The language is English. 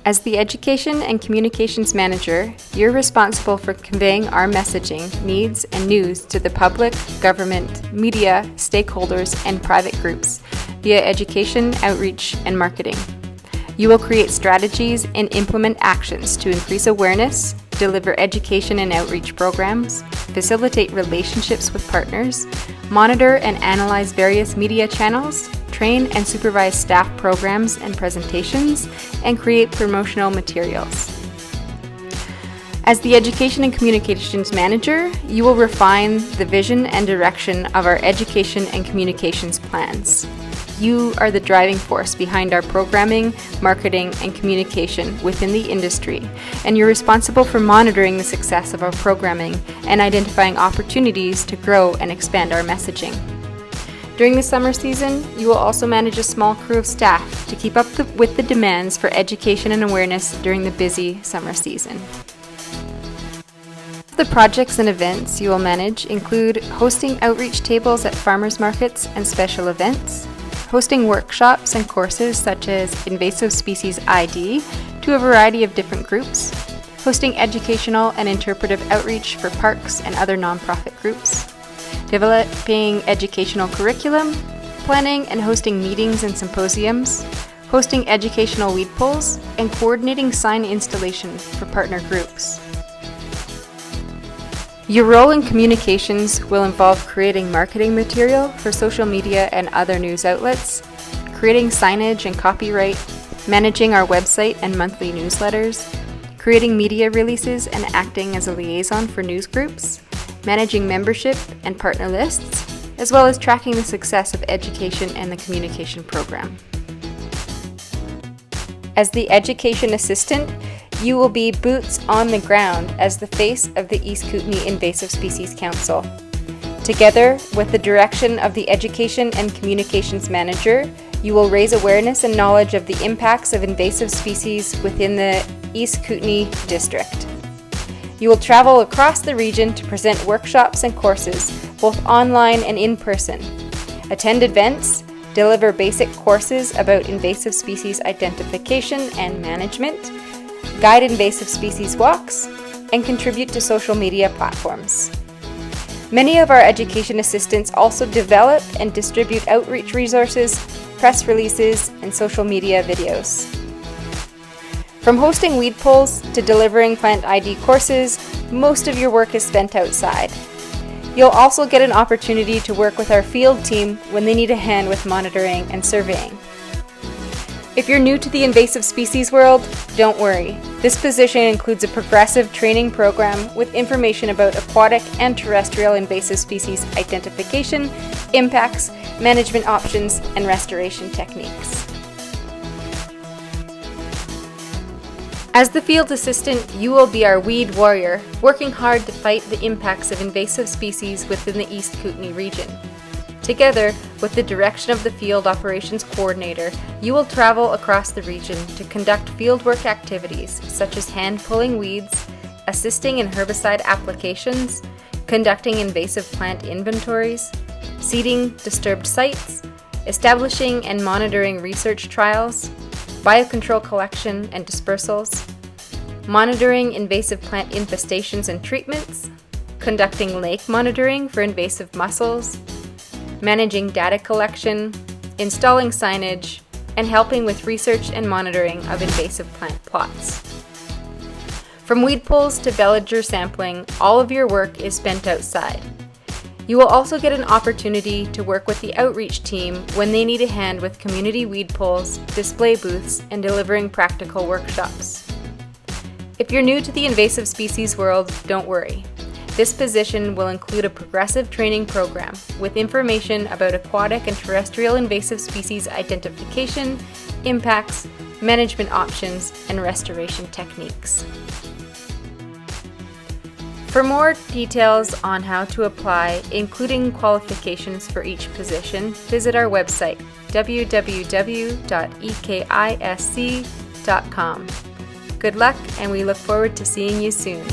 As the Education and Communications Manager, you're responsible for conveying our messaging, needs, and news to the public, government, media, stakeholders, and private groups via education, outreach, and marketing. You will create strategies and implement actions to increase awareness, deliver education and outreach programs, facilitate relationships with partners, monitor and analyze various media channels, train and supervise staff programs and presentations, and create promotional materials. As the Education and Communications Manager, you will refine the vision and direction of our education and communications plans. You are the driving force behind our programming, marketing, and communication within the industry, and you're responsible for monitoring the success of our programming and identifying opportunities to grow and expand our messaging. During the summer season, you will also manage a small crew of staff to keep up with the demands for education and awareness during the busy summer season. The projects and events you will manage include hosting outreach tables at farmers markets and special events, hosting workshops and courses such as Invasive Species ID to a variety of different groups, hosting educational and interpretive outreach for parks and other nonprofit groups, developing educational curriculum, planning and hosting meetings and symposiums, hosting educational weed pulls, and coordinating sign installation for partner groups. Your role in communications will involve creating marketing material for social media and other news outlets, creating signage and copyright, managing our website and monthly newsletters, creating media releases and acting as a liaison for news groups, managing membership and partner lists, as well as tracking the success of education and the communication program. As the Education Assistant, you will be boots on the ground as the face of the East Kootenay Invasive Species Council. Together with the direction of the Education and Communications Manager, you will raise awareness and knowledge of the impacts of invasive species within the East Kootenay District. You will travel across the region to present workshops and courses, both online and in person, attend events, deliver basic courses about invasive species identification and management, guide invasive species walks, and contribute to social media platforms. Many of our education assistants also develop and distribute outreach resources, press releases, and social media videos. From hosting weed pulls to delivering plant ID courses, most of your work is spent outside. You'll also get an opportunity to work with our field team when they need a hand with monitoring and surveying. If you're new to the invasive species world, don't worry. This position includes a progressive training program with information about aquatic and terrestrial invasive species identification, impacts, management options, and restoration techniques. As the field assistant, you will be our weed warrior, working hard to fight the impacts of invasive species within the East Kootenay region. Together with the direction of the Field Operations Coordinator, you will travel across the region to conduct fieldwork activities such as hand-pulling weeds, assisting in herbicide applications, conducting invasive plant inventories, seeding disturbed sites, establishing and monitoring research trials, biocontrol collection and dispersals, monitoring invasive plant infestations and treatments, conducting lake monitoring for invasive mussels, managing data collection, installing signage, and helping with research and monitoring of invasive plant plots. From weed pulls to villager sampling, all of your work is spent outside. You will also get an opportunity to work with the outreach team when they need a hand with community weed pulls, display booths, and delivering practical workshops. If you're new to the invasive species world, don't worry. This position will include a progressive training program with information about aquatic and terrestrial invasive species identification, impacts, management options, and restoration techniques. For more details on how to apply, including qualifications for each position, visit our website, www.ekisc.com. Good luck, and we look forward to seeing you soon.